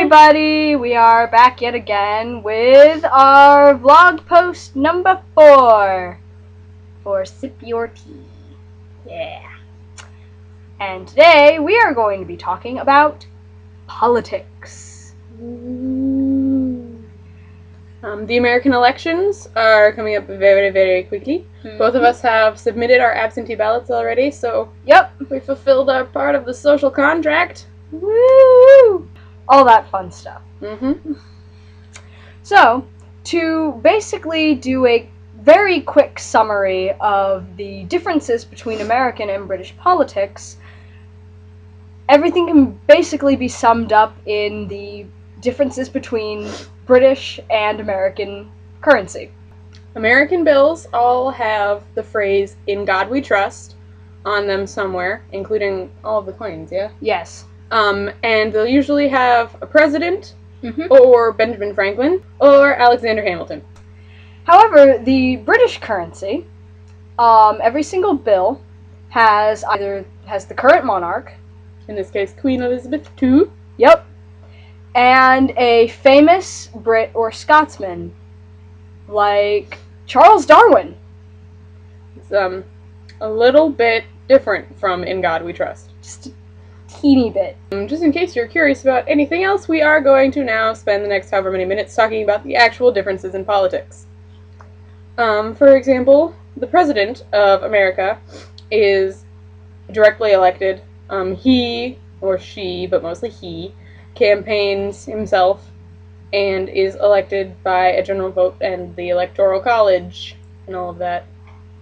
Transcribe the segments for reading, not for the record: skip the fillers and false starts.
everybody! We are back yet again with our vlog post number 4 for Sip Your Tea. Yeah. And today we are going to be talking about politics. The American elections are coming up very, very quickly. Both of us have submitted our absentee ballots already, so Yep. we fulfilled our part of the social contract. Woo! All that fun stuff. Mm-hmm. So, to basically do a very quick summary of the differences between American and British politics, everything can basically be summed up in the differences between British and American currency. American bills all have the phrase, "In God We Trust," on them somewhere, including all of the coins, yeah? Yes. And they'll usually have a president, Mm-hmm. or Benjamin Franklin, or Alexander Hamilton. However, the British currency, every single bill has the current monarch, In this case, Queen Elizabeth II. yep, and a famous Brit or Scotsman, like Charles Darwin. It's a little bit different from "In God We Trust." Just a teeny bit. Just in case you're curious about anything else, we are going to now spend the next however many minutes talking about the actual differences in politics. For example, the President of America is directly elected. He, or she, but mostly he, campaigns himself and is elected by a general vote and the Electoral College and all of that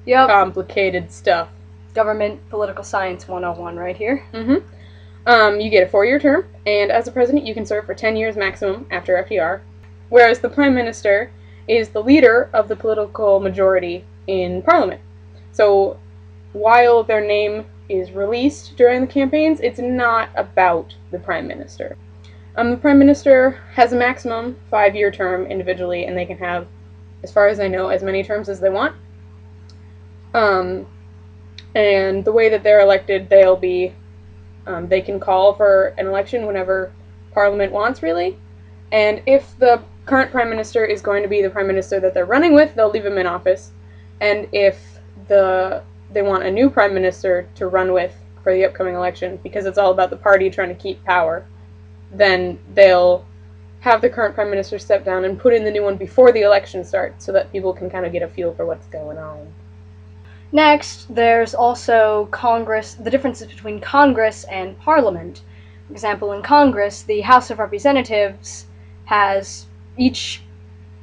Yep. complicated stuff. Government Political Science 101 right here. You get a 4-year term, and as a president you can serve for 10 years maximum after FDR, whereas the Prime Minister is the leader of the political majority in Parliament. So while their name is released during the campaigns, it's not about the Prime Minister. The Prime Minister has a maximum 5-year term individually, and they can have, as far as I know, as many terms as they want. And the way that they're elected, they can call for an election whenever Parliament wants, really. And if the current Prime Minister is going to be the Prime Minister that they're running with, they'll leave him in office. And if they want a new Prime Minister to run with for the upcoming election, because it's all about the party trying to keep power, then they'll have the current Prime Minister step down and put in the new one before the election starts, so that people can kind of get a feel for what's going on. Next, there's also Congress, the differences between Congress and Parliament. For example, in Congress, the House of Representatives has each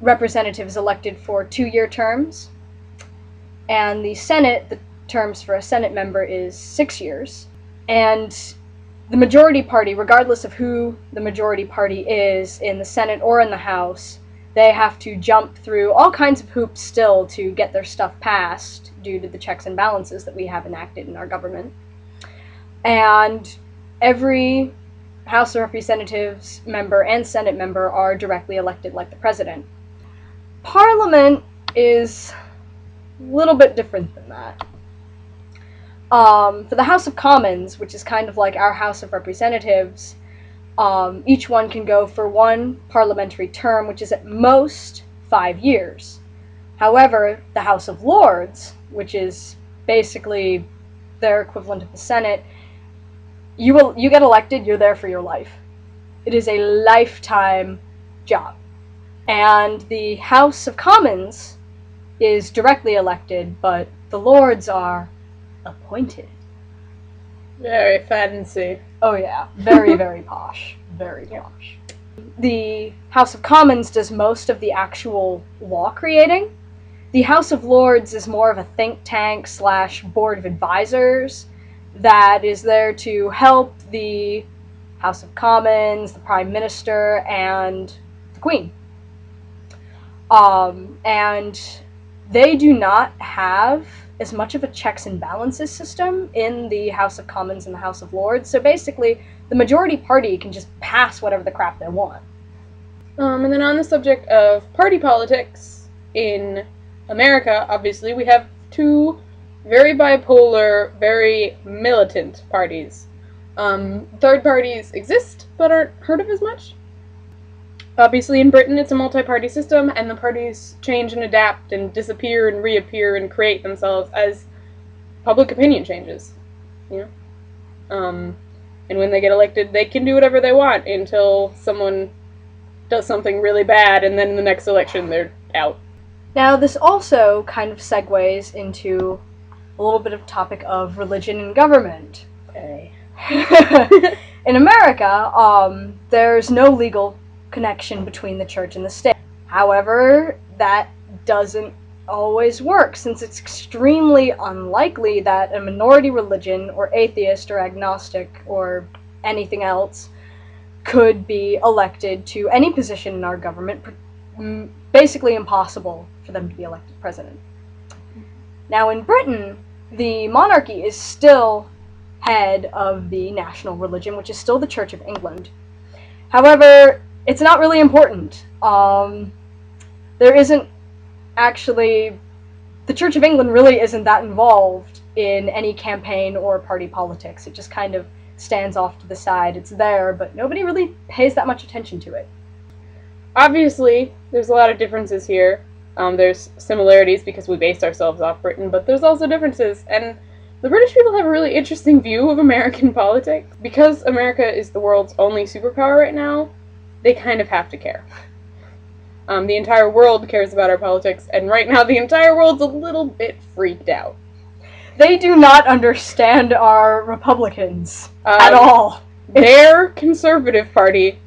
representative is elected for 2-year terms, and the Senate, the terms for a Senate member is 6 years. And the majority party, regardless of who the majority party is in the Senate or in the House, they have to jump through all kinds of hoops still to get their stuff passed due to the checks and balances that we have enacted in our government. And every House of Representatives member and Senate member are directly elected like the president. Parliament is a little bit different than that. For the House of Commons, which is kind of like our House of Representatives, each one can go for 1 parliamentary term, which is at most 5 years. However, the House of Lords, which is basically their equivalent of the Senate, you get elected, you're there for your life. It is a lifetime job. And the House of Commons is directly elected, but the Lords are appointed. Very fancy. Oh yeah, very, very posh. Very posh. The House of Commons does most of the actual law creating. The House of Lords is more of a think tank / board of advisors that is there to help the House of Commons, the Prime Minister, and the Queen. And they do not have as much of a checks and balances system in the House of Commons and the House of Lords. So basically, the majority party can just pass whatever the crap they want. And then on the subject of party politics in America, obviously, we have 2 very bipolar, very militant parties. Third parties exist, but aren't heard of as much. Obviously, in Britain, it's a multi-party system, and the parties change and adapt and disappear and reappear and create themselves as public opinion changes. You know? And when they get elected, they can do whatever they want until someone does something really bad, and then in the next election, they're out. Now, this also kind of segues into a little bit of topic of religion and government. Okay. In America, there's no legal connection between the church and the state. However, that doesn't always work, since it's extremely unlikely that a minority religion, or atheist, or agnostic, or anything else could be elected to any position in our government. Basically impossible for them to be elected president. Now, in Britain, the monarchy is still head of the national religion, which is still the Church of England. However, it's not really important. There isn't actually... The Church of England really isn't that involved in any campaign or party politics. It just kind of stands off to the side. It's there, but nobody really pays that much attention to it. Obviously, there's a lot of differences here. There's similarities because we based ourselves off Britain, but there's also differences, and the British people have a really interesting view of American politics. Because America is the world's only superpower right now, they kind of have to care. The entire world cares about our politics, and right now the entire world's a little bit freaked out. They do not understand our Republicans at all. Their Conservative Party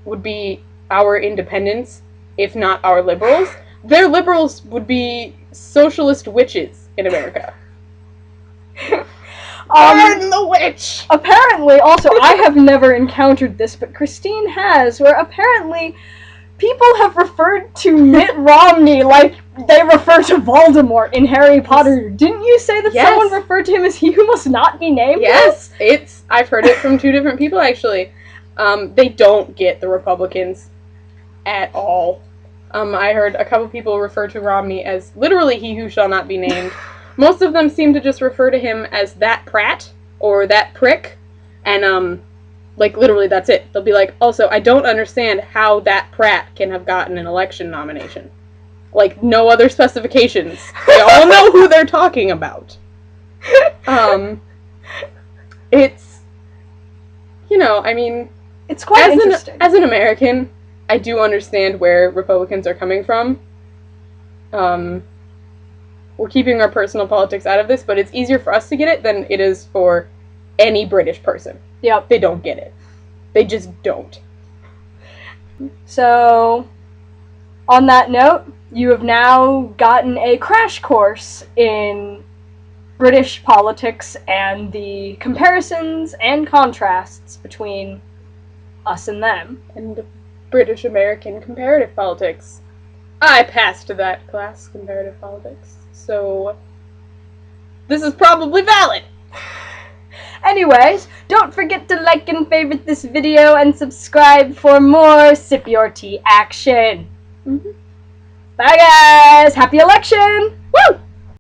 would be our independents, if not our liberals. Their liberals would be socialist witches in America. Burn the witch! Apparently, also, I have never encountered this, but Christine has, where apparently people have referred to Mitt Romney like they refer to Voldemort in Harry Potter. Didn't you say that someone referred to him as he who must not be named? Yes, I've heard it from two different people, actually. They don't get the Republicans at all. I heard a couple people refer to Romney as literally he who shall not be named. Most of them seem to just refer to him as that prat, or that prick, and, literally that's it. They'll be like, also, I don't understand how that prat can have gotten an election nomination. Like, no other specifications. They all know who they're talking about. It's, it's quite interesting. As an American, I do understand where Republicans are coming from. We're keeping our personal politics out of this, but it's easier for us to get it than it is for any British person. Yep. They don't get it. They just don't. So, on that note, you have now gotten a crash course in British politics and the comparisons and contrasts between us and them. And British-American comparative politics. I passed that class, comparative politics, so this is probably valid. Anyways, don't forget to like and favorite this video and subscribe for more Sip Your Tea action. Bye guys! Happy election! Woo!